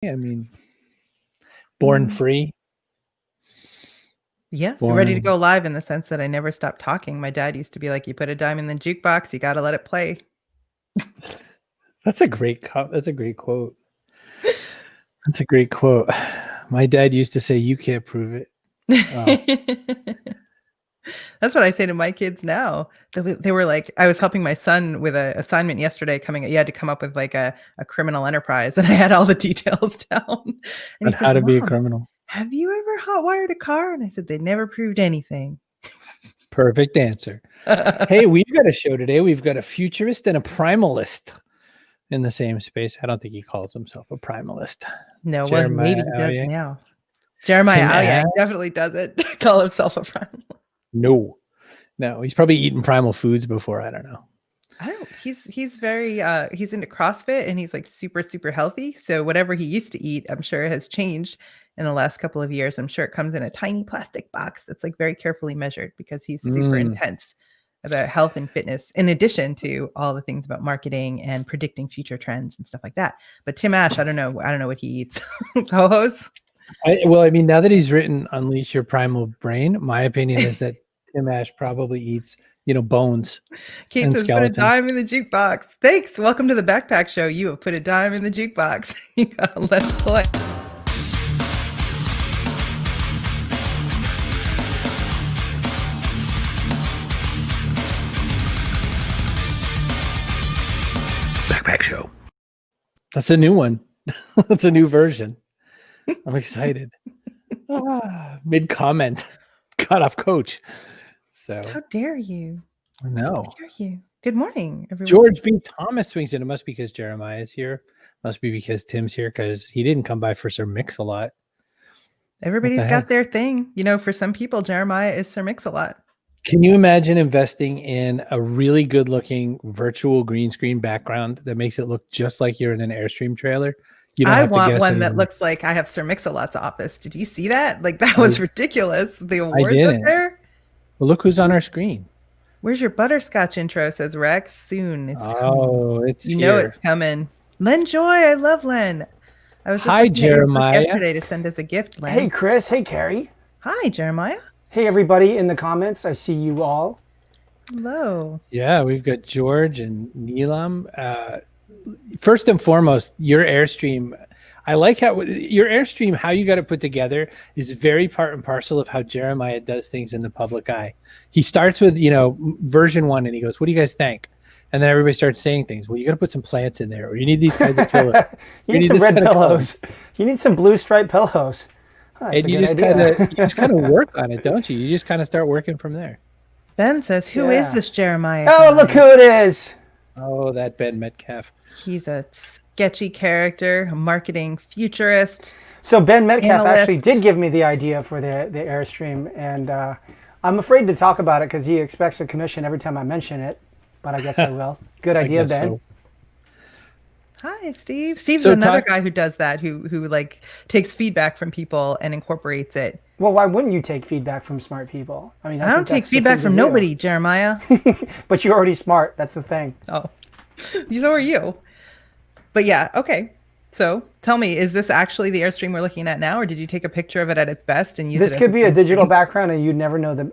Yeah, I mean, born free. Yes, ready to go live in the sense that I never stopped talking. My dad used to be like, you put a dime in the jukebox, you got to let it play. That's a great quote. That's a great quote. My dad used to say, you can't prove it. Oh. That's what I say to my kids now. They were like, I was helping my son with an assignment yesterday you had to come up with like a criminal enterprise. And I had all the details down. And he said, How to be a Mom, criminal. have you ever hotwired a car? And I said, they never proved anything. Perfect answer. Hey, we've got a show today. We've got a futurist and a primalist in the same space. I don't think he calls himself a primalist. No, well, maybe he does Owyang. now. Jeremiah Tim Owyang Ash? definitely doesn't call himself a primal. No, he's probably eaten primal foods before. I don't know. He's very he's into CrossFit and he's like super, super healthy. So whatever he used to eat, I'm sure has changed in the last couple of years. I'm sure it comes in a tiny plastic box that's like very carefully measured because he's super intense about health and fitness, in addition to all the things about marketing and predicting future trends and stuff like that. But Tim Ash, I don't know what he eats. Co-host? Well, I mean, now that he's written Unleash Your Primal Brain, my opinion is that Tim Ash probably eats, bones. Kate says, put a dime in the jukebox. Thanks. Welcome to the Backpack Show. You have put a dime in the jukebox. You gotta let it play. Backpack Show. That's a new one. That's a new version. I'm excited. Mid comment, cut off coach. So how dare you? No. How dare you? Good morning, everyone. George B. Thomas swings in. It must be because Jeremiah is here. Must be because Tim's here because he didn't come by for Sir Mix-a-Lot. Everybody's got their thing. For some people, Jeremiah is Sir Mix-a-Lot. Can you imagine investing in a really good-looking virtual green screen background that makes it look just like you're in an Airstream trailer? I want one that looks like I have Sir Mix-a-Lot's office. Did you see that? Like, that was ridiculous. The awards up there. Well, look who's on our screen. Where's your butterscotch intro? Says Rex. Soon. It's coming. It's here. It's coming. Len Joy. I love Len. I was just Hi, Jeremiah. Yesterday to send us a gift, Len. Hey, Chris. Hey, Carrie. Hi, Jeremiah. Hey, everybody in the comments. I see you all. Hello. Yeah, we've got George and Neelam. First and foremost, your Airstream. I like how your Airstream, how you got it put together, is very part and parcel of how Jeremiah does things in the public eye. He starts with, version 1, and he goes, what do you guys think? And then everybody starts saying things. Well, you got to put some plants in there, or you need these kinds of fillers. you need some red pillows. You need some blue striped pillows. Oh, and you just kind of work on it, don't you? You just kind of start working from there. Ben says, who is this Jeremiah? Oh, look who it is. Oh, that Ben Metcalf. He's a sketchy character, a marketing futurist. So Ben Metcalf actually did give me the idea for the Airstream, and I'm afraid to talk about it because he expects a commission every time I mention it, but I guess I will. Good idea, Ben. So. Hi, Steve. Steve's another guy who does that, who like takes feedback from people and incorporates it. Well, why wouldn't you take feedback from smart people? I mean, I don't take feedback from nobody, Jeremiah. But you're already smart. That's the thing. Oh, so are you. But yeah, okay. So tell me, is this actually the Airstream we're looking at now, or did you take a picture of it at its best and use it? This could be a digital background, and you'd never know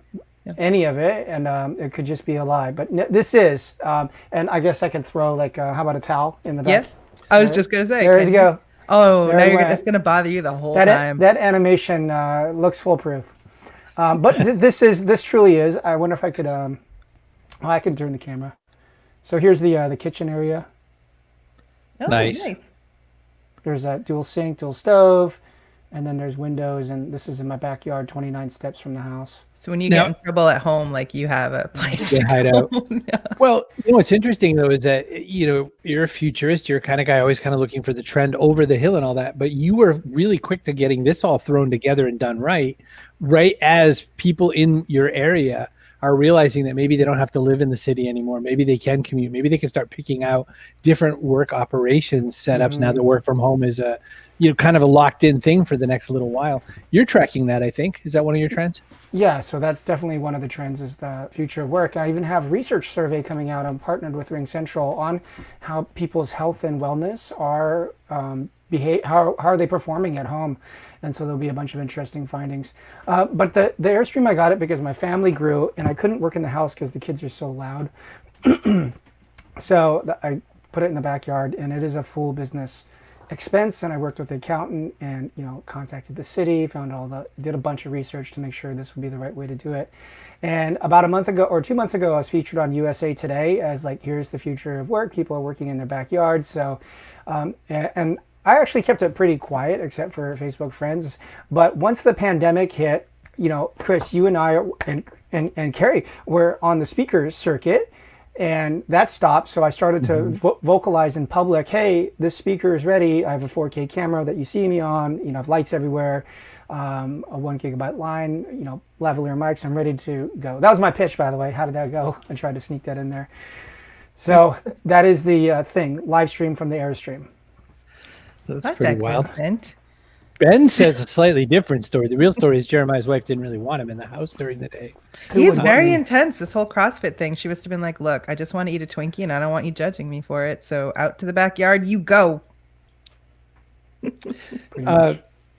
any of it, and it could just be a lie. But this is, and I guess I could throw how about a towel in the back? Yeah, I was just gonna say. There you go. Oh, now it's gonna bother you the whole time. That animation looks foolproof. But this truly is. I wonder if I could. I can turn the camera. So here's the kitchen area. Oh, nice. There's a dual sink, dual stove, and then there's windows, and this is in my backyard, 29 steps from the house. So when you get in trouble at home, you have a place to hide out. Yeah. Well, what's interesting though is that you're a futurist, you're a kind of guy always kind of looking for the trend over the hill and all that, but you were really quick to getting this all thrown together and done right as people in your area are realizing that maybe they don't have to live in the city anymore. Maybe they can commute. Maybe they can start picking out different work operations setups now that work from home is a kind of a locked in thing for the next little while. You're tracking that, I think. Is that one of your trends? Yeah, so that's definitely one of the trends is the future of work. I even have a research survey coming out. I'm partnered with Ring Central on how people's health and wellness are behave, how are they performing at home, and so there'll be a bunch of interesting findings. But the Airstream, I got it because my family grew, and I couldn't work in the house because the kids are so loud. So I put it in the backyard, and it is a full business expense. And I worked with the accountant, and contacted the city, did a bunch of research to make sure this would be the right way to do it. And about a month ago or 2 months ago, I was featured on USA Today as like, here's the future of work. People are working in their backyard. So, and I actually kept it pretty quiet except for Facebook friends. But once the pandemic hit, Chris, you and I and Carrie were on the speaker circuit, and that stopped. So I started to vocalize in public, hey, this speaker is ready. I have a 4K camera that you see me on. I have lights everywhere. A 1 gigabyte line, lavalier mics. I'm ready to go. That was my pitch, by the way. How did that go? I tried to sneak that in there. So that is the thing, live stream from the Airstream. That's pretty wild. Ben says a slightly different story. The real story is Jeremiah's wife didn't really want him in the house during the day. He's very intense, this whole CrossFit thing. She must have been like, look, I just want to eat a Twinkie and I don't want you judging me for it. So out to the backyard you go.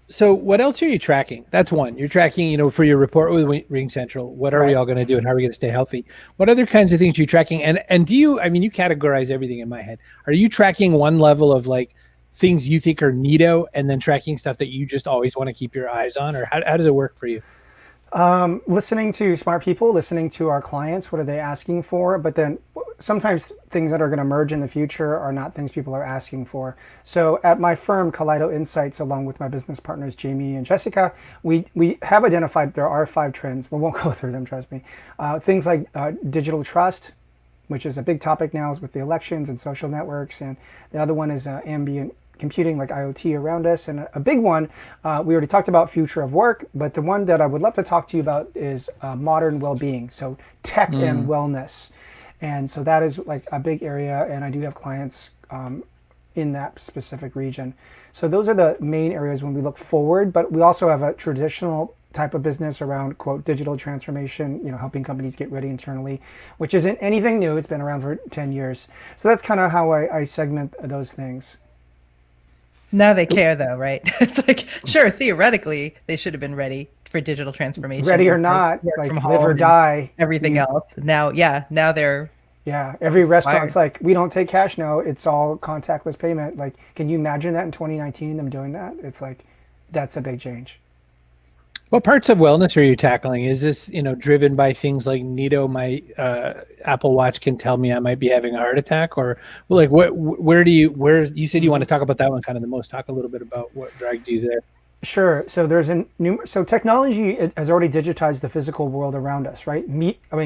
So what else are you tracking? That's one. You're tracking, for your report with Ring Central. What are we all going to do and how are we going to stay healthy? What other kinds of things are you tracking? And do you, you categorize everything in my head. Are you tracking one level of like things you think are neato and then tracking stuff that you just always want to keep your eyes on? Or how does it work for you? Listening to smart people, listening to our clients, what are they asking for? But then sometimes things that are going to emerge in the future are not things people are asking for. So at my firm, Kaleido Insights, along with my business partners, Jamie and Jessica, we have identified there are 5 trends. We won't go through them, trust me. Things like digital trust, which is a big topic now with the elections and social networks. And the other one is ambient computing, like IoT around us. And a big one, we already talked about future of work, but the one that I would love to talk to you about is modern well-being, so tech and wellness. And so that is like a big area, and I do have clients in that specific region. So those are the main areas when we look forward, but we also have a traditional type of business around, quote, digital transformation, helping companies get ready internally, which isn't anything new. It's been around for 10 years. So that's kind of how I segment those things. Now they care though, right? It's like, sure, theoretically, they should have been ready for digital transformation. Ready or not, like from live or die. Everything else. Now they're... Yeah, every restaurant's like, we don't take cash now. It's all contactless payment. Like, can you imagine that in 2019, them doing that? It's like, that's a big change. What parts of wellness are you tackling? Is this, driven by things like Neato, my Apple Watch can tell me I might be having a heart attack, or like where you said you want to talk about that one kind of the most. Talk a little bit about what dragged you there. Sure. So there's so technology has already digitized the physical world around us, right?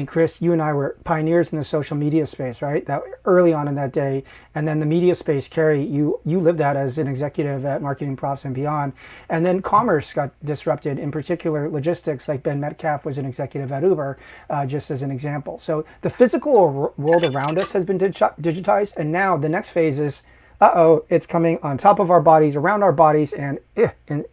Chris, you and I were pioneers in the social media space, right? That early on in that day, and then the media space, Carrie, you lived that as an executive at Marketing Profs and Beyond, and then commerce got disrupted. In particular, logistics, like Ben Metcalf was an executive at Uber, just as an example. So the physical world around us has been digitized, and now the next phase is, it's coming on top of our bodies, around our bodies, and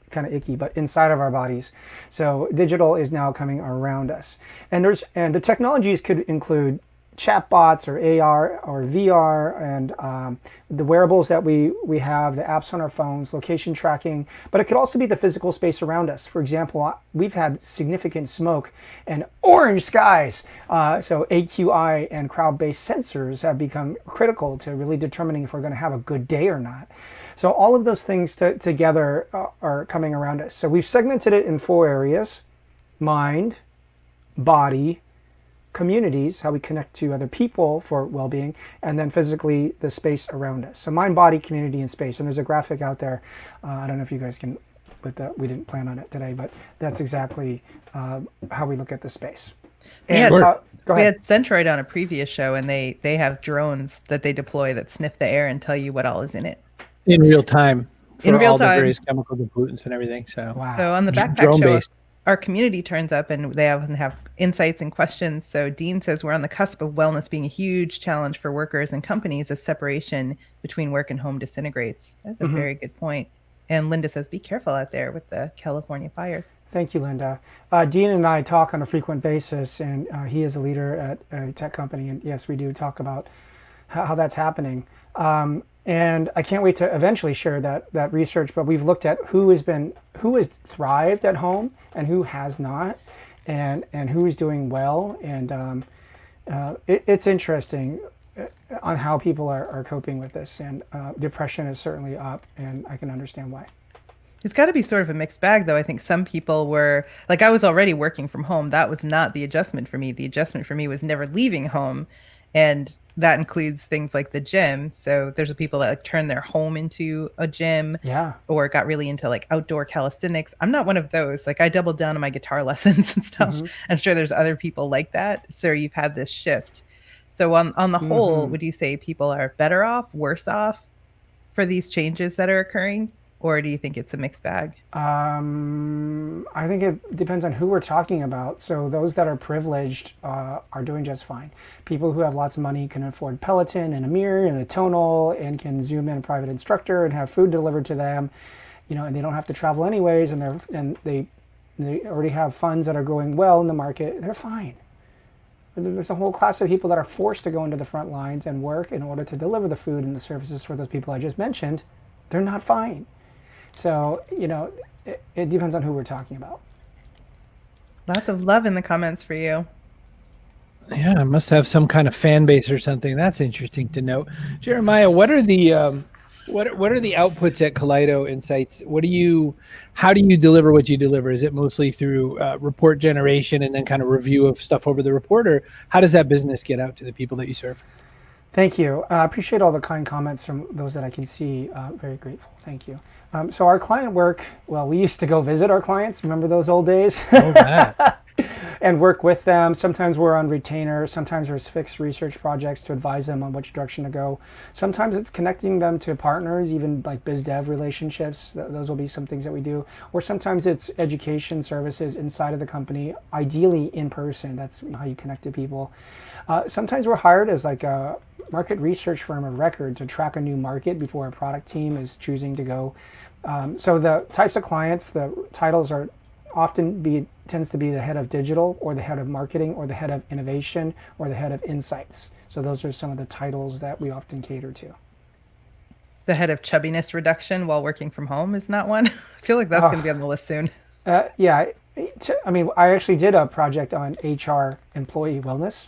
kind of icky, but inside of our bodies. So digital is now coming around us. And the technologies could include chatbots or AR or VR, and the wearables that we have, the apps on our phones, location tracking, but it could also be the physical space around us. For example, we've had significant smoke and orange skies. So AQI and crowd-based sensors have become critical to really determining if we're going to have a good day or not. So all of those things together are coming around us. So we've segmented it in 4 areas: mind, body, communities, how we connect to other people for well-being, and then physically the space around us. So mind, body, community, and space. And there's a graphic out there. I don't know if you guys can, but we didn't plan on it today, but that's exactly how we look at the space. And, go ahead. We had Centroid on a previous show, and they have drones that they deploy that sniff the air and tell you what all is in it. In real time. In real all time. The various chemicals and pollutants and everything. So, wow. So on the backpack show, our community turns up and they often have insights and questions. So Dean says we're on the cusp of wellness being a huge challenge for workers and companies as separation between work and home disintegrates. That's a very good point. And Linda says, be careful out there with the California fires. Thank you, Linda. Dean and I talk on a frequent basis, and he is a leader at a tech company. And yes, we do talk about how that's happening. And I can't wait to eventually share that research. But we've looked at who has thrived at home and who has not, and who is doing well. And it's interesting on how people are coping with this. And depression is certainly up, and I can understand why. It's got to be sort of a mixed bag, though. I think some people were like, I was already working from home. That was not the adjustment for me. The adjustment for me was never leaving home. And that includes things like the gym. So there's people that like turn their home into a gym, Yeah. or got really into like outdoor calisthenics. I'm not one of those. Like I doubled down on my guitar lessons and stuff. Mm-hmm. I'm sure there's other people like that. So you've had this shift. So on the whole, would you say people are better off, worse off for these changes that are occurring? Or do you think it's a mixed bag? I think it depends on who we're talking about. So those that are privileged are doing just fine. People who have lots of money can afford Peloton and a mirror and a tonal and can Zoom in a private instructor and have food delivered to them, and they don't have to travel anyways, and they already have funds that are growing well in the market. They're fine. There's a whole class of people that are forced to go into the front lines and work in order to deliver the food and the services for those people I just mentioned. They're not fine. So, it depends on who we're talking about. Lots of love in the comments for you. Yeah, I must have some kind of fan base or something. That's interesting to know. Jeremiah, what are the what are the outputs at Kaleido Insights? How do you deliver what you deliver? Is it mostly through report generation and then kind of review of stuff over the report, or how does that business get out to the people that you serve? Thank you. I appreciate all the kind comments from those that I can see. Very grateful. Thank you. So our client work, well, we used to go visit our clients. Remember those old days? Oh, that. And work with them. Sometimes we're on retainer. Sometimes there's fixed research projects to advise them on which direction to go. Sometimes it's connecting them to partners, even like biz dev relationships. Those will be some things that we do. Or sometimes it's education services inside of the company, ideally in person. That's how you connect to people. Sometimes we're hired as like a market research firm of record to track a new market before a product team is choosing to go. So the types of clients, the titles are often tends to be the head of digital or the head of marketing or the head of innovation or the head of insights. So those are some of the titles that we often cater to. The head of chubbiness reduction while working from home is not one. I feel like that's going to be on the list soon. Yeah, I mean, I actually did a project on HR employee wellness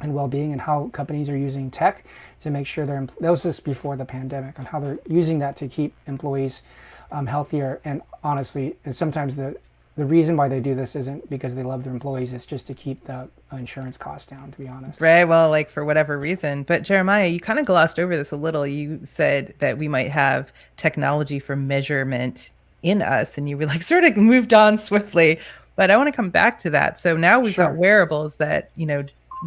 and well-being and how companies are using tech to make sure that was just before the pandemic, on how they're using that to keep employees healthier. And honestly, sometimes the reason why they do this isn't because they love their employees, it's just to keep the insurance costs down, to be honest. Right, well, like for whatever reason. But Jeremiah, you kind of glossed over this a little. You said that we might have technology for measurement in us, and you were like sort of moved on swiftly. But I want to come back to that. So now we've got wearables that,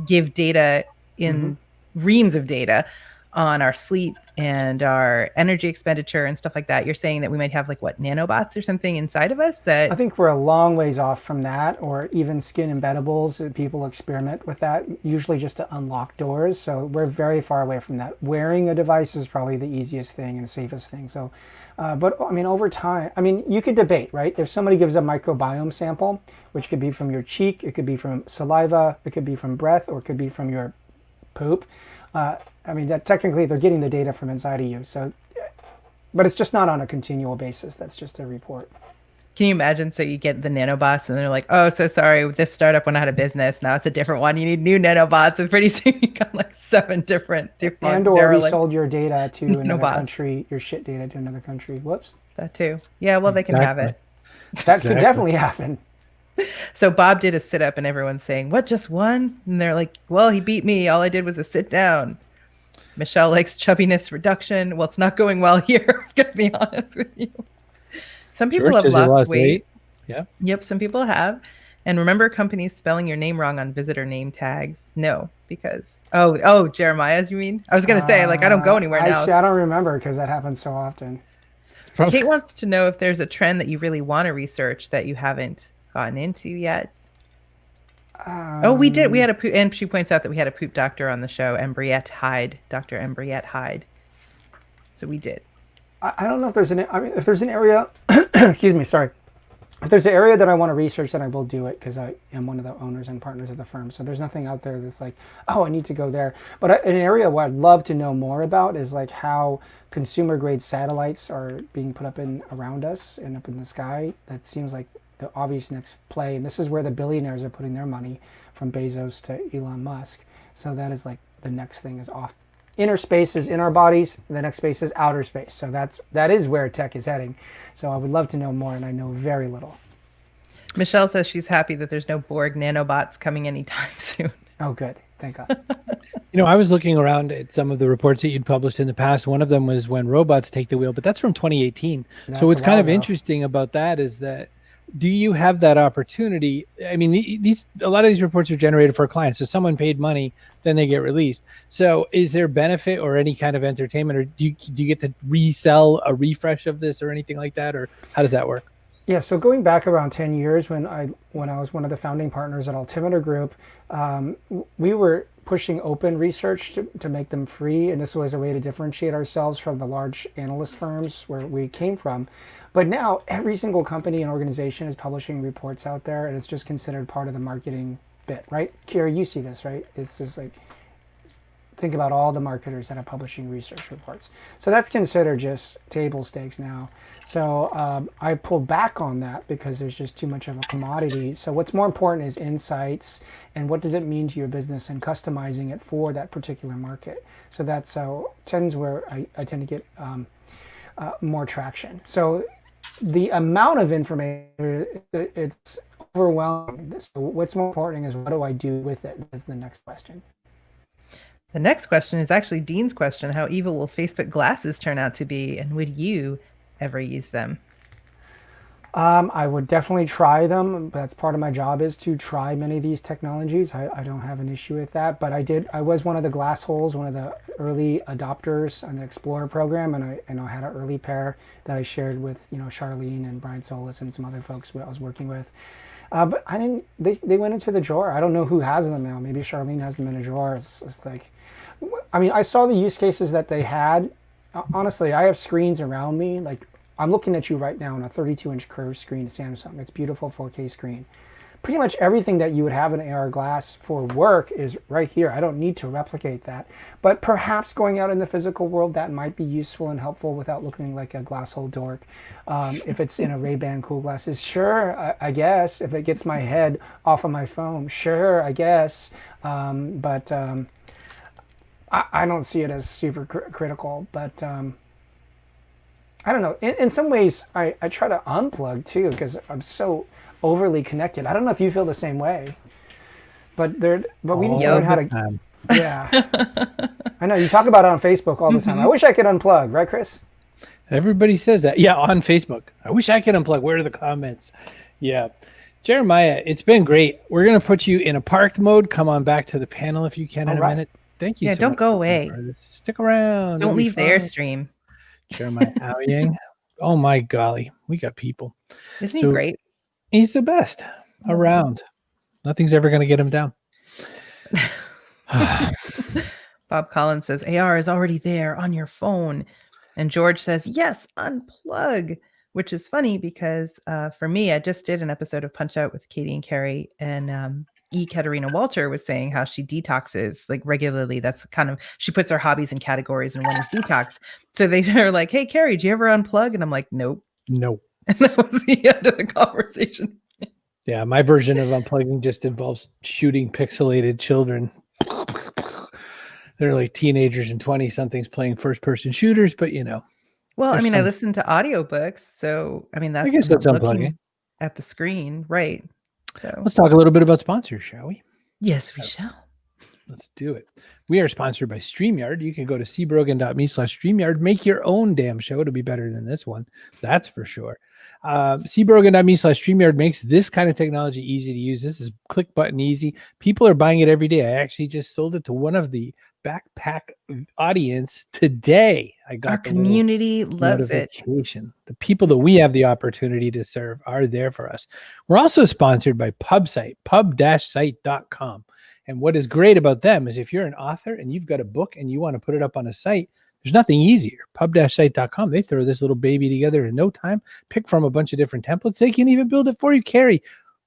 give data in reams of data on our sleep and our energy expenditure and stuff like that. You're saying that we might have like nanobots or something inside of us that... I think we're a long ways off from that, or even skin embeddables. People experiment with that, usually just to unlock doors. So we're very far away from that. Wearing a device is probably the easiest thing and safest thing. So, but I mean, over time, you could debate, right? If somebody gives a microbiome sample, which could be from your cheek, it could be from saliva, it could be from breath, or it could be from your poop. That technically they're getting the data from inside of you. So, but it's just not on a continual basis. That's just a report. Can you imagine? So you get the nanobots and they're like, oh, so sorry, this startup went out of business. Now it's a different one. You need new nanobots. And pretty soon you got like 7 different and or we sold your data to another country, your shit data to another country. Whoops. That too. Yeah, well, they can have it. That could definitely happen. So Bob did a sit up and everyone's saying, what, just one? And they're like, well, he beat me. All I did was a sit down. Michelle likes chubbiness reduction. Well, it's not going well here. I'm going to be honest with you. Some people have lost weight. Yeah. Yep, some people have. And remember companies spelling your name wrong on visitor name tags? No, because... Oh, Jeremiah's, you mean? I was going to say, I don't go anywhere now. I don't remember because that happens so often. Kate wants to know if there's a trend that you really want to research that you haven't gotten into yet. We did. We had and she points out that we had a poop doctor on the show, Dr. Embriette Hyde. So we did. I don't know if there's if there's an area, excuse me, sorry. if there's an area that I want to research, then I will do it because I am one of the owners and partners of the firm. So there's nothing out there that's like, oh, I need to go there. But an area where I'd love to know more about is like how consumer grade satellites are being put up in around us and up in the sky. That seems like the obvious next play. And this is where the billionaires are putting their money, from Bezos to Elon Musk. So that is like the next thing is off. Inner space is in our bodies. The next space is outer space. So that is where tech is heading. So I would love to know more, and I know very little. Michelle says she's happy that there's no Borg nanobots coming anytime soon. Oh, good. Thank God. I was looking around at some of the reports that you'd published in the past. One of them was when robots take the wheel, but that's from 2018. So what's kind of interesting about that is that, do you have that opportunity? I mean, a lot of these reports are generated for clients. So someone paid money, then they get released. So is there benefit or any kind of entertainment, or do you get to resell a refresh of this or anything like that? Or how does that work? Yeah, so going back around 10 years when I was one of the founding partners at Altimeter Group, we were pushing open research to make them free. And this was a way to differentiate ourselves from the large analyst firms where we came from. But now every single company and organization is publishing reports out there, and it's just considered part of the marketing bit, right? Kira, you see this, right? It's just like, think about all the marketers that are publishing research reports. So that's considered just table stakes now. So I pulled back on that because there's just too much of a commodity. So what's more important is insights and what does it mean to your business and customizing it for that particular market. So that's tends where I tend to get more traction. So the amount of information, it's overwhelming. So what's more important is what do I do with it is the next question. The next question is actually Dean's question. How evil will Facebook glasses turn out to be, and would you ever use them? I would definitely try them. That's part of my job, is to try many of these technologies. I don't have an issue with that, but I was one of the glass holes, one of the early adopters on the Explorer program, and I had an early pair that I shared with Charlene and Brian Solis and some other folks I was working with. But I didn't. They went into the drawer. I don't know who has them now. Maybe Charlene has them in a drawer. It's like, I mean, I saw the use cases that they had. Honestly, I have screens around me. Like, I'm looking at you right now on a 32-inch curved screen, Samsung. It's beautiful 4K screen. Pretty much everything that you would have in AR glass for work is right here. I don't need to replicate that. But perhaps going out in the physical world, that might be useful and helpful without looking like a glass hole dork. If it's in a Ray-Ban cool glasses, sure, I guess. If it gets my head off of my phone, sure, I guess. But I don't see it as super critical. But I don't know. In some ways, I try to unplug too because I'm so overly connected. I don't know if you feel the same way, but we need to learn how to. Yeah, I know you talk about it on Facebook all the time. I wish I could unplug, right, Chris? Everybody says that. Yeah, on Facebook. I wish I could unplug. Where are the comments? Yeah, Jeremiah, it's been great. We're gonna put you in a parked mode. Come on back to the panel if you can in a minute. Thank you. Yeah, so don't much go away. Stick around. Don't leave the Airstream. Jeremiah Owyang. Oh my golly, we got people. Isn't he great? He's the best around. Nothing's ever going to get him down. Bob Collins says, AR is already there on your phone. And George says, yes, unplug, which is funny because for me, I just did an episode of Punch Out with Katie and Carrie, and Katerina Walter was saying how she detoxes like regularly. That's kind of, she puts her hobbies in categories, and one is detox. So they're like, hey, Carrie, do you ever unplug? And I'm like, nope. And that was the end of the conversation. Yeah, my version of unplugging just involves shooting pixelated children. They're like teenagers and 20-somethings playing first-person shooters, but Well, I mean, I listen to audiobooks, so I mean, I guess that's unplugging at the screen, right? So let's talk a little bit about sponsors, shall we? Yes, we shall. Let's do it. We are sponsored by StreamYard. You can go to cbrogan.me/StreamYard. Make your own damn show to be better than this one. That's for sure. cbrogan.me/StreamYard makes this kind of technology easy to use. This is click button easy. People are buying it every day. I actually just sold it to one of the backpack audience today. I got our community loves it. The people that we have the opportunity to serve are there for us. We're also sponsored by PubSite, pub-site.com. And what is great about them is if you're an author and you've got a book and you want to put it up on a site, There's nothing easier. Pub-site.com, they throw this little baby together in no time, pick from a bunch of different templates. They can even build it for you. Carrie,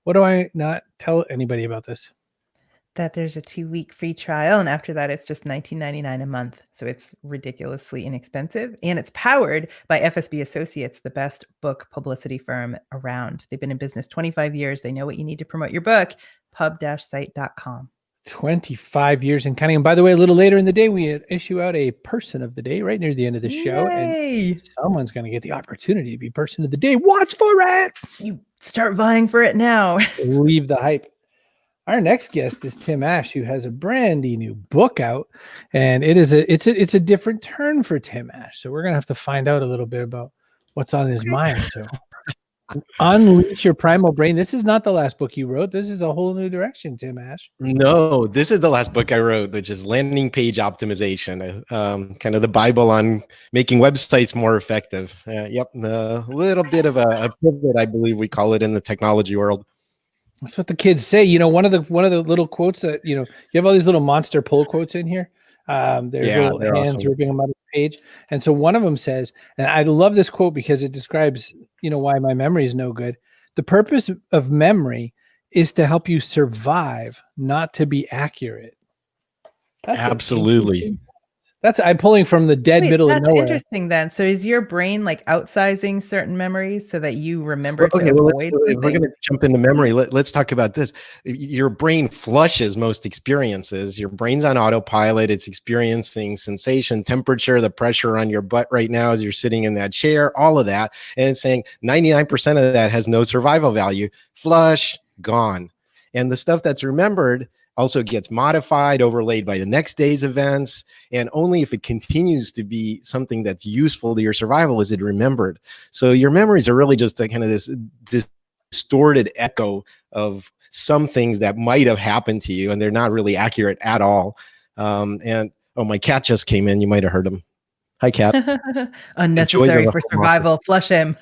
what do I not tell anybody about this? That there's a 2-week free trial, and after that, it's just $19.99 a month. So it's ridiculously inexpensive, and it's powered by FSB Associates, the best book publicity firm around. They've been in business 25 years. They know what you need to promote your book. Pub-site.com. 25 years and counting. And by the way, a little later in the day, we issue out a person of the day right near the end of the show. Yay! And someone's going to get the opportunity to be person of the day. Watch for it. You start vying for it now. Leave the hype. Our next guest is Tim Ash, who has a brandy new book out, and it's a different turn for Tim Ash. So we're gonna have to find out a little bit about what's on his mind. So Unleash Your Primal Brain. This is not the last book you wrote. This is a whole new direction, Tim Ash. No, this is the last book I wrote, which is landing page optimization, kind of the Bible on making websites more effective. Yep, a little bit of a pivot, I believe we call it in the technology world. That's what the kids say. You know, one of the little quotes that, you know, you have all these little monster pull quotes in here. There's little hands awesome. Ripping them out of the page. And so one of them says, and I love this quote because it describes, you know, why my memory is no good. The purpose of memory is to help you survive, not to be accurate. That's absolutely. I'm pulling from the dead middle of nowhere. That's interesting then. So is your brain like outsizing certain memories so that you remember to avoid if we're going to jump into memory, let's talk about this. Your brain flushes most experiences. Your brain's on autopilot. It's experiencing sensation, temperature, the pressure on your butt right now as you're sitting in that chair, all of that. And it's saying 99% of that has no survival value. Flush, gone. And the stuff that's remembered also gets modified, overlaid by the next day's events, and only if it continues to be something that's useful to your survival is it remembered. So your memories are really just a kind of this distorted echo of some things that might have happened to you, and they're not really accurate at all. And my cat just came in. You might have heard him. Hi, cat. Unnecessary for survival. Flush him.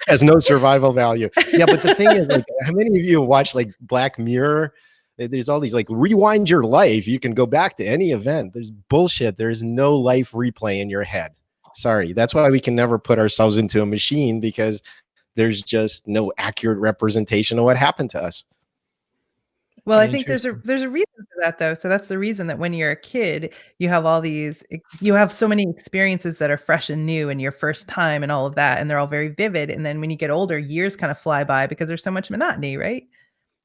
Has no survival value. Yeah, but the thing is, like, how many of you have watched like Black Mirror? There's all these like rewind your life. You can go back to any event. There's bullshit. There's no life replay in your head. Sorry. That's why we can never put ourselves into a machine, because there's just no accurate representation of what happened to us. Well, I think there's a reason for that, though. So that's the reason that when you're a kid, you have so many experiences that are fresh and new and your first time and all of that, and they're all very vivid. And then when you get older, years kind of fly by because there's so much monotony, right?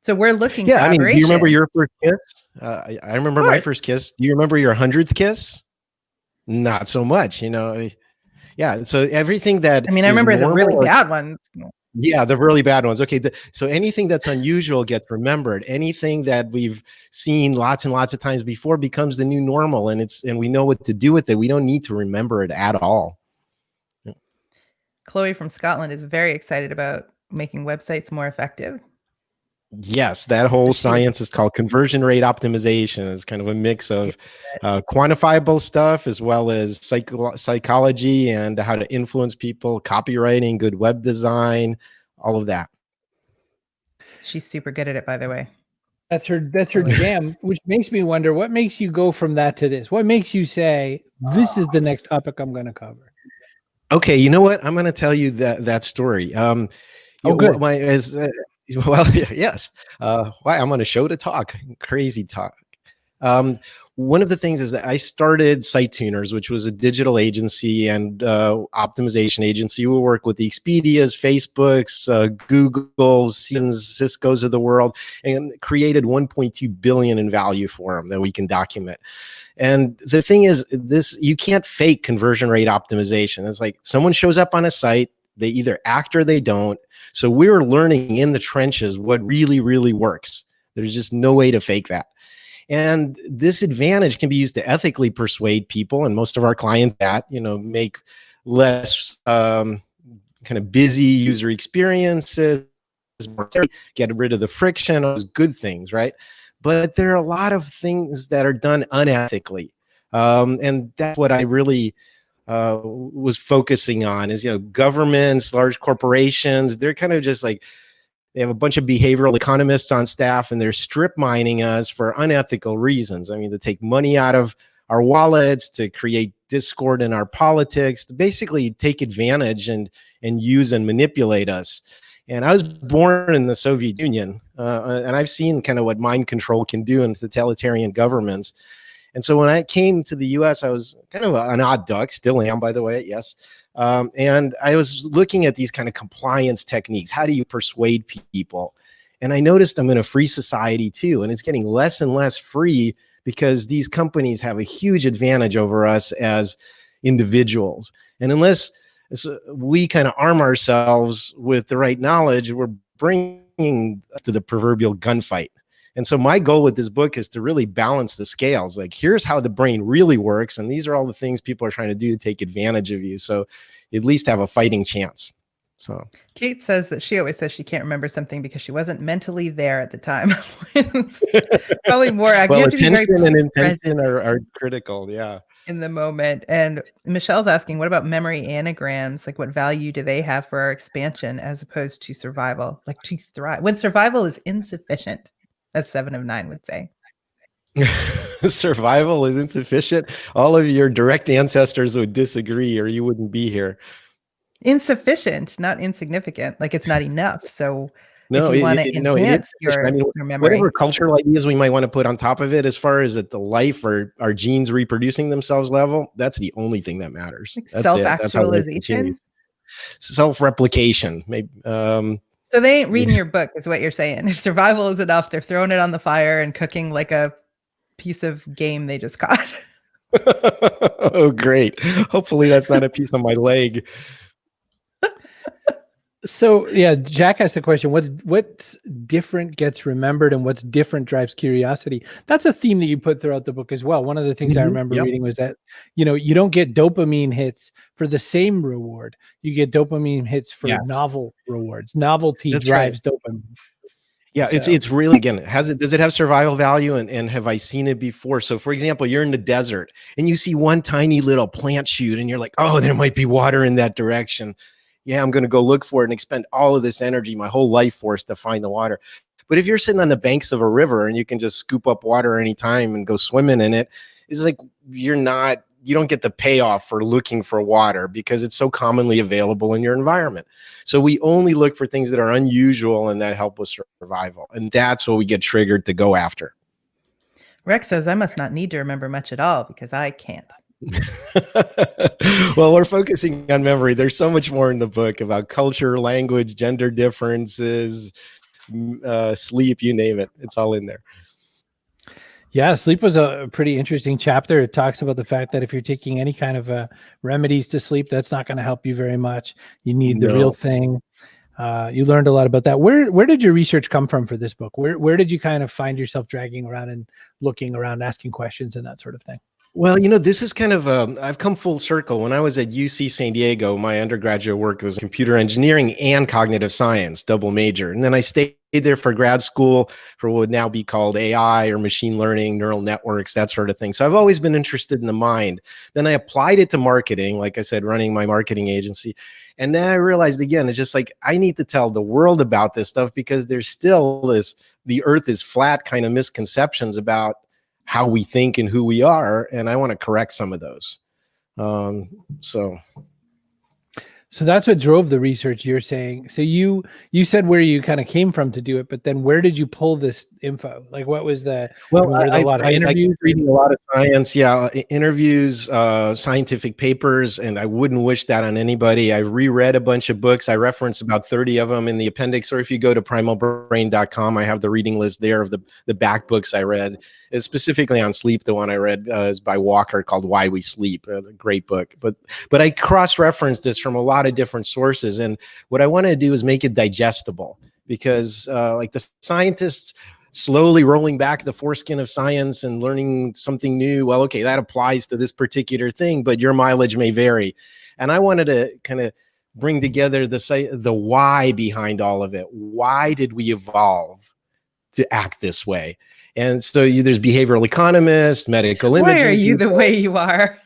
So we're looking for I mean, do you remember your first kiss? I remember my first kiss. Do you remember your 100th kiss? Not so much, you know. Yeah, so everything that I remember the really bad ones. Yeah, the really bad ones. Okay, so anything that's unusual gets remembered. Anything that we've seen lots and lots of times before becomes the new normal, and we know what to do with it. We don't need to remember it at all. Chloe from Scotland is very excited about making websites more effective. Yes, that whole science is called conversion rate optimization. It's kind of a mix of quantifiable stuff as well as psychology and how to influence people, copywriting, good web design, all of that. She's super good at it, by the way. That's her jam, which makes me wonder, what makes you go from that to this? What makes you say, this is the next topic I'm going to cover? Okay, you know what? I'm going to tell you that story. Good. Well, yes. Why I'm on a show to talk, crazy talk. One of the things is that I started Site Tuners, which was a digital agency and optimization agency. We work with the Expedias, Facebooks, Googles, Cisco's of the world, and created 1.2 billion in value for them that we can document. And the thing is, you can't fake conversion rate optimization. It's like someone shows up on a site, they either act or they don't. So we're learning in the trenches what really, really works. There's just no way to fake that. And this advantage can be used to ethically persuade people, and most of our clients make less kind of busy user experiences, get rid of the friction, those good things, right? But there are a lot of things that are done unethically. And that's what I really was focusing on is, governments, large corporations, they're kind of just like, they have a bunch of behavioral economists on staff and they're strip mining us for unethical reasons. I mean, to take money out of our wallets, to create discord in our politics, to basically take advantage and use and manipulate us. And I was born in the Soviet Union, and I've seen kind of what mind control can do in totalitarian governments. And so when I came to the US, I was kind of an odd duck, still am, by the way, yes. And I was looking at these kind of compliance techniques. How do you persuade people? And I noticed I'm in a free society too, and it's getting less and less free because these companies have a huge advantage over us as individuals. And unless we kind of arm ourselves with the right knowledge, we're bringing to the proverbial gunfight. And so my goal with this book is to really balance the scales. Like, here's how the brain really works, and these are all the things people are trying to do to take advantage of you, so you at least have a fighting chance. So Kate says that she always says she can't remember something because she wasn't mentally there at the time. Probably more accurate. well, You have to be very attention and present intention are critical. Yeah. in the moment. And Michelle's asking, what about memory anagrams? Like, what value do they have for our expansion as opposed to survival? Like, to thrive when survival is insufficient, as 7 of 9 would say. Survival is insufficient. All of your direct ancestors would disagree, or you wouldn't be here. Insufficient, not insignificant. Like, it's not enough. So No, if you want to enhance I mean, your memory, whatever cultural ideas we might want to put on top of it, as far as at the life or our genes reproducing themselves level, that's the only thing that matters. like That's it. That's how life self-actualization. continues. Self-replication. Maybe. So they ain't reading your book, is what you're saying. If survival is enough, they're throwing it on the fire and cooking like a piece of game they just caught. Oh, great. Hopefully that's not a piece of my leg. So yeah, Jack asked the question, what's different gets remembered and what's different drives curiosity? That's a theme that you put throughout the book as well. One of the things I remember reading was that, you don't get dopamine hits for the same reward. You get dopamine hits for novel rewards. Novelty drives dopamine. Yeah, So. it's really, again, does it have survival value, and have I seen it before? So for example, you're in the desert and you see one tiny little plant shoot and you're like, oh, there might be water in that direction. Yeah, I'm going to go look for it and expend all of this energy, my whole life force, to find the water. But if you're sitting on the banks of a river and you can just scoop up water anytime and go swimming in it, it's like you don't get the payoff for looking for water because it's so commonly available in your environment. So we only look for things that are unusual and that help with survival. And that's what we get triggered to go after. Rex says, I must not need to remember much at all because I can't. Well, we're focusing on memory. There's so much more in the book about culture, language, gender differences, sleep, you name it. It's all in there. Yeah, sleep was a pretty interesting chapter. It talks about the fact that if you're taking any kind of remedies to sleep, that's not going to help you very much. You need the real thing. You learned a lot about that. Where did your research come from for this book? Where did you kind of find yourself dragging around and looking around, asking questions and that sort of thing? Well, this is kind of I've come full circle. When I was at UC San Diego, my undergraduate work was computer engineering and cognitive science, double major. And then I stayed there for grad school for what would now be called AI or machine learning, neural networks, that sort of thing. So I've always been interested in the mind. Then I applied it to marketing, like I said, running my marketing agency. And then I realized, again, it's just like, I need to tell the world about this stuff because there's still the earth is flat kind of misconceptions about how we think and who we are. And I want to correct some of those. So that's what drove the research, you're saying. So you said where you kind of came from to do it, but then where did you pull this info? Like, what was the, well, a lot of interviews? I reading a lot of science, interviews, scientific papers, and I wouldn't wish that on anybody. I reread a bunch of books. I reference about 30 of them in the appendix, or if you go to primalbrain.com, I have the reading list there of the back books I read. It's specifically on sleep. The one I read is by Walker called Why We Sleep. It's a great book. But I cross-referenced this from a lot of different sources. And what I wanted to do is make it digestible because like the scientists slowly rolling back the foreskin of science and learning something new. Well, okay, that applies to this particular thing, but your mileage may vary. And I wanted to kind of bring together the why behind all of it. Why did we evolve to act this way? And so there's behavioral economists, medical imaging. Why are you the way you are?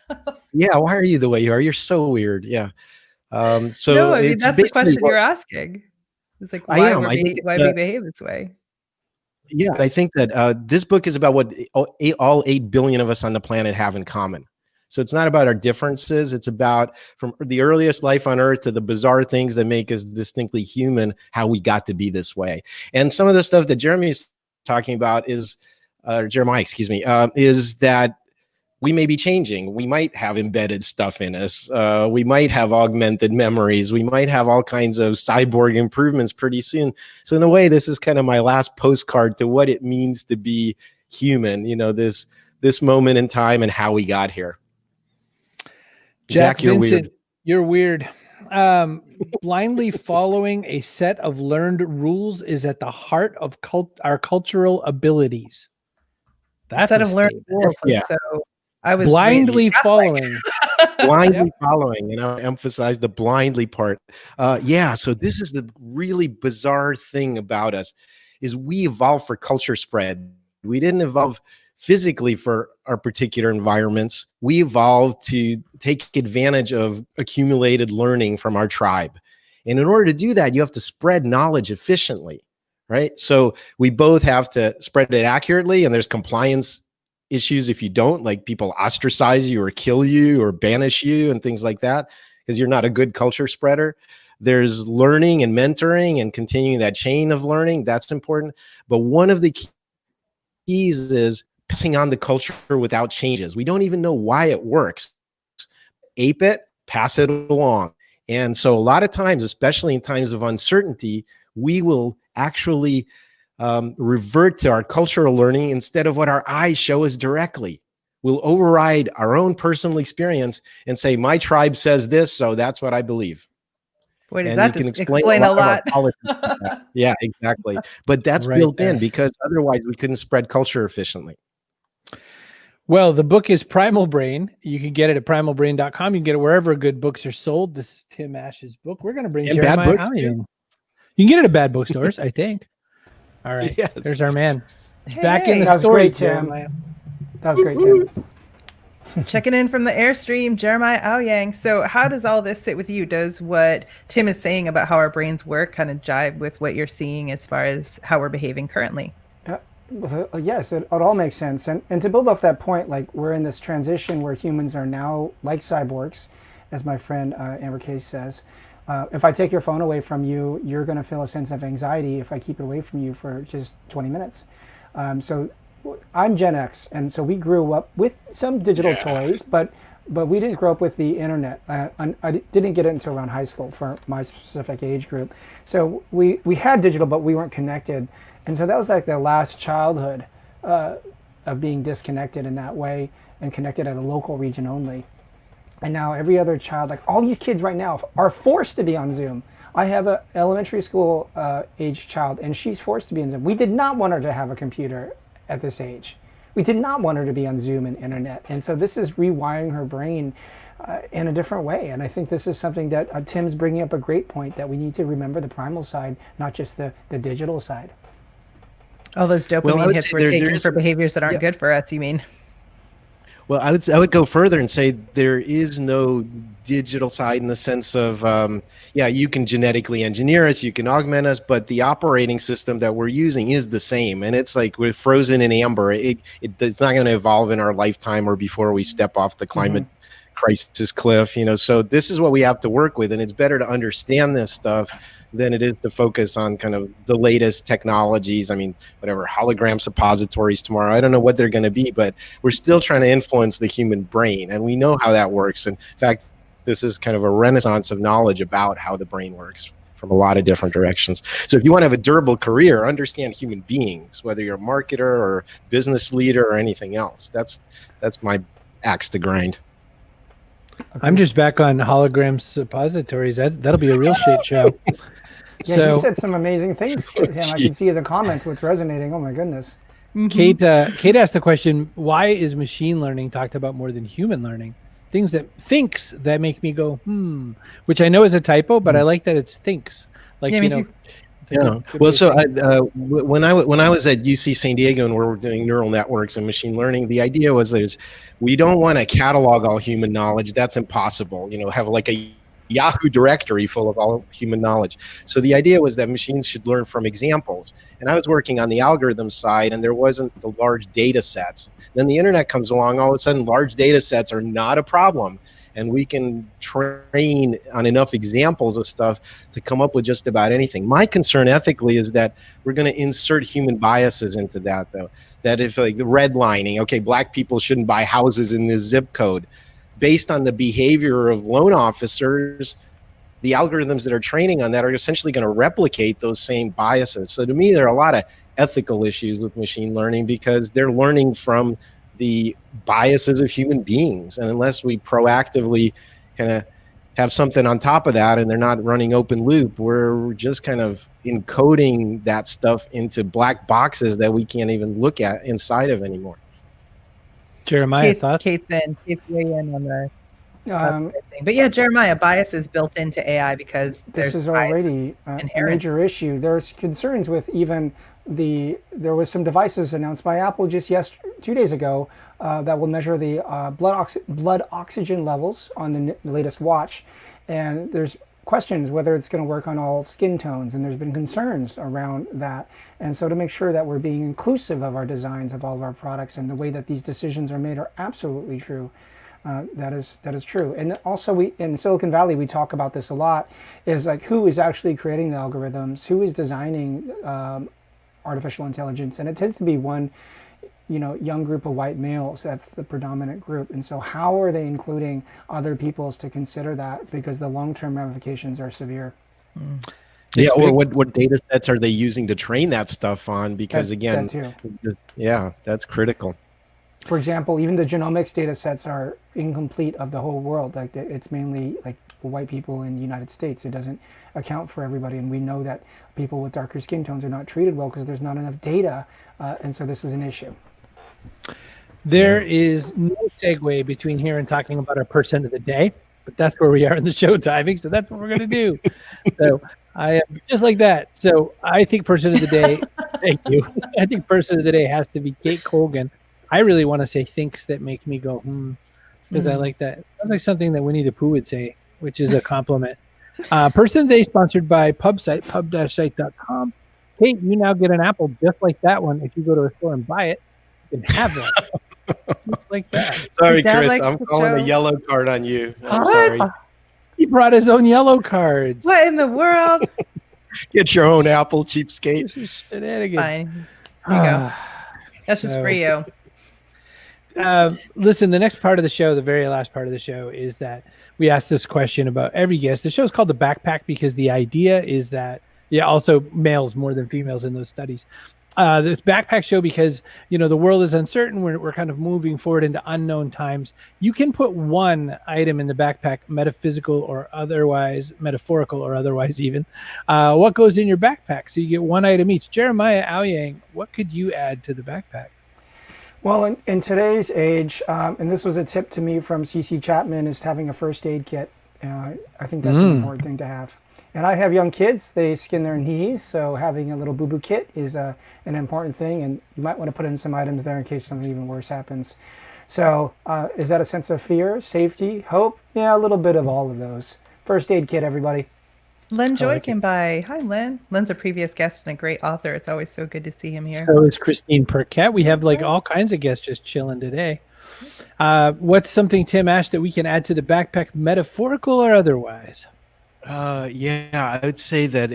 Yeah, why are you the way you are? You're so weird. Yeah. So no, I mean, that's the question you're asking. It's like, why we behave this way? Yeah, I think that this book is about what all 8 billion of us on the planet have in common. So it's not about our differences. It's about from the earliest life on Earth to the bizarre things that make us distinctly human, how we got to be this way. And some of the stuff that Jeremy's talking about is, Jeremiah, excuse me, is that we may be changing. We might have embedded stuff in us. We might have augmented memories. We might have all kinds of cyborg improvements pretty soon. So in a way, this is kind of my last postcard to what it means to be human, this moment in time and how we got here. Jack Vincent, you're weird. Blindly following a set of learned rules is at the heart of our cultural abilities. That's a set of learned rules. Yeah. So I was blindly following. Blindly following, and I emphasize the blindly part. So this is the really bizarre thing about us, is we evolved for culture spread. We didn't evolve physically for our particular environments. We evolved to take advantage of accumulated learning from our tribe. And in order to do that, you have to spread knowledge efficiently, right? So we both have to spread it accurately, and there's compliance issues if you don't, like people ostracize you or kill you or banish you and things like that because you're not a good culture spreader. There's learning and mentoring and continuing that chain of learning. That's important. But one of the keys is passing on the culture without changes. We don't even know why it works. Ape it, pass it along. And so a lot of times, especially in times of uncertainty, we will actually revert to our cultural learning instead of what our eyes show us directly. We'll override our own personal experience and say, my tribe says this, so that's what I believe. Boy, does that explain a lot. Yeah, exactly. But that's built in because otherwise we couldn't spread culture efficiently. Well, the book is Primal Brain. You can get it at primalbrain.com. You can get it wherever good books are sold. This is Tim Ash's book. We're going to bring Jeremiah out. You can get it at bad bookstores, I think. All right. Yes. There's our man. Back in the story, Jeremiah. That was great, Tim. Checking in from the Airstream, Jeremiah Owyang. So how does all this sit with you? Does what Tim is saying about how our brains work kind of jive with what you're seeing as far as how we're behaving currently? Yes, it all makes sense. And to build off that point, like we're in this transition where humans are now like cyborgs, as my friend Amber Case says. If I take your phone away from you, you're going to feel a sense of anxiety if I keep it away from you for just 20 minutes. So I'm Gen X, and so we grew up with some digital toys, but we didn't grow up with the internet. I didn't get it until around high school for my specific age group. So we had digital, but we weren't connected. And so that was like the last childhood of being disconnected in that way and connected at a local region only. And now every other child, like all these kids right now are forced to be on Zoom. I have an elementary school age child and she's forced to be on Zoom. We did not want her to have a computer at this age. We did not want her to be on Zoom and internet. And so this is rewiring her brain in a different way. And I think this is something that Tim's bringing up a great point, that we need to remember the primal side, not just the digital side. All those dopamine hits we're taking for behaviors that aren't good for us, you mean? Well, I would go further and say there is no digital side in the sense of, you can genetically engineer us, you can augment us, but the operating system that we're using is the same. And it's like we're frozen in amber. It's not going to evolve in our lifetime or before we step off the climate crisis cliff. So this is what we have to work with. And it's better to understand this stuff than it is to focus on kind of the latest technologies. I mean, whatever, hologram suppositories tomorrow. I don't know what they're going to be, but we're still trying to influence the human brain. And we know how that works. In fact, this is kind of a renaissance of knowledge about how the brain works from a lot of different directions. So if you want to have a durable career, understand human beings, whether you're a marketer or business leader or anything else. That's my axe to grind. I'm just back on hologram suppositories. That'll be a real shit show. Yeah, you said some amazing things, Tim. I can see in the comments what's resonating. Oh my goodness. Kate asked the question, why is machine learning talked about more than human learning? Things that make me go, which I know is a typo, but I like that it's thinks. Like, Well, so when I was at UC San Diego and we were doing neural networks and machine learning, the idea was that we don't want to catalog all human knowledge. That's impossible. Have like a Yahoo directory full of all human knowledge. So the idea was that machines should learn from examples. And I was working on the algorithm side, and there wasn't the large data sets. Then the internet comes along, all of a sudden large data sets are not a problem. And we can train on enough examples of stuff to come up with just about anything. My concern ethically is that we're going to insert human biases into that, though. That if like the redlining, okay, black people shouldn't buy houses in this zip code. Based on the behavior of loan officers, the algorithms that are training on that are essentially going to replicate those same biases. So to me, there are a lot of ethical issues with machine learning because they're learning from the biases of human beings. And unless we proactively kind of have something on top of that and they're not running open loop, we're just kind of encoding that stuff into black boxes that we can't even look at inside of anymore. Jeremiah, thoughts? Kate's weigh in on the thing. But yeah, Jeremiah, bias is built into AI because this is already a major issue. There's concerns with even there was some devices announced by Apple just 2 days ago that will measure the blood oxygen levels on the latest watch, and there's questions whether it's going to work on all skin tones, and there's been concerns around that. And so to make sure that we're being inclusive of our designs of all of our products and the way that these decisions are made are absolutely true. That is true. And also in Silicon Valley, we talk about this a lot, is like who is actually creating the algorithms, who is designing artificial intelligence, and it tends to be one young group of white males. That's the predominant group. And so how are they including other peoples to consider that, because the long-term ramifications are severe. Yeah, or what data sets are they using to train that stuff on? Because again, yeah, that's critical. For example, even the genomics data sets are incomplete of the whole world. Like it's mainly like white people in the United States. It doesn't account for everybody. And we know that people with darker skin tones are not treated well because there's not enough data. And so this is an issue. There is no segue between here and talking about our person of the day, but that's where we are in the show timing. So that's what we're going to do. So I am just like that. So I think person of the day, thank you. I think person of the day has to be Kate Colgan. I really want to say things that make me go, because I like that. Sounds like something that Winnie the Pooh would say, which is a compliment. Person of the day sponsored by PubSite, pub-site.com. Kate, you now get an apple just like that one. If you go to a store and buy it, you can have one. Just like that. Sorry, Chris, I'm calling a yellow card on you. I'm sorry. He brought his own yellow cards. What in the world? Get your own apple, cheapskate. This is shenanigans. Fine. There you go. That's just for you. Listen, the next part of the show, the very last part of the show, is that we ask this question about every guest. The show is called The Backpack because the idea is that, also males more than females in those studies. This backpack show because, the world is uncertain. We're kind of moving forward into unknown times. You can put one item in the backpack, metaphysical or otherwise, metaphorical or otherwise even. What goes in your backpack? So you get one item each. Jeremiah, Owyang, what could you add to the backpack? Well, in today's age, and this was a tip to me from CC Chapman, is having a first aid kit. I think that's an important thing to have. And I have young kids, they skin their knees, so having a little boo-boo kit is an important thing, and you might want to put in some items there in case something even worse happens. So is that a sense of fear, safety, hope? Yeah, a little bit of all of those. First aid kit, everybody. Len Joy came by. Hi, Len. Len's a previous guest and a great author. It's always so good to see him here. So is Christine Perquette. We have all kinds of guests just chilling today. What's something, Tim Ash, that we can add to the backpack, metaphorical or otherwise? I would say that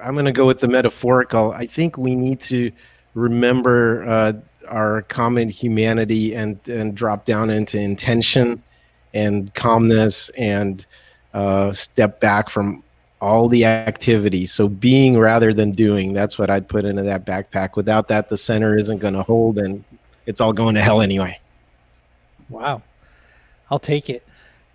I'm going to go with the metaphorical. I think we need to remember our common humanity and drop down into intention and calmness and step back from all the activity. So being rather than doing, that's what I'd put into that backpack. Without that, the center isn't going to hold and it's all going to hell anyway. Wow. I'll take it.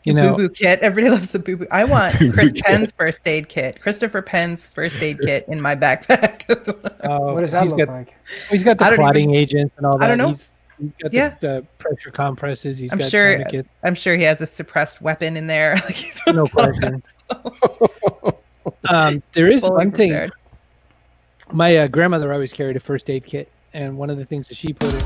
Boo-boo kit. Everybody loves the boo-boo. I want Chris Penn's first aid kit. Christopher Penn's first aid kit in my backpack. What does that look like? He's got the clotting agents and all that. I don't know. He's got the pressure compresses. I'm sure he has a suppressed weapon in there. No question. There is one thing. My grandmother always carried a first aid kit, and one of the things that she put in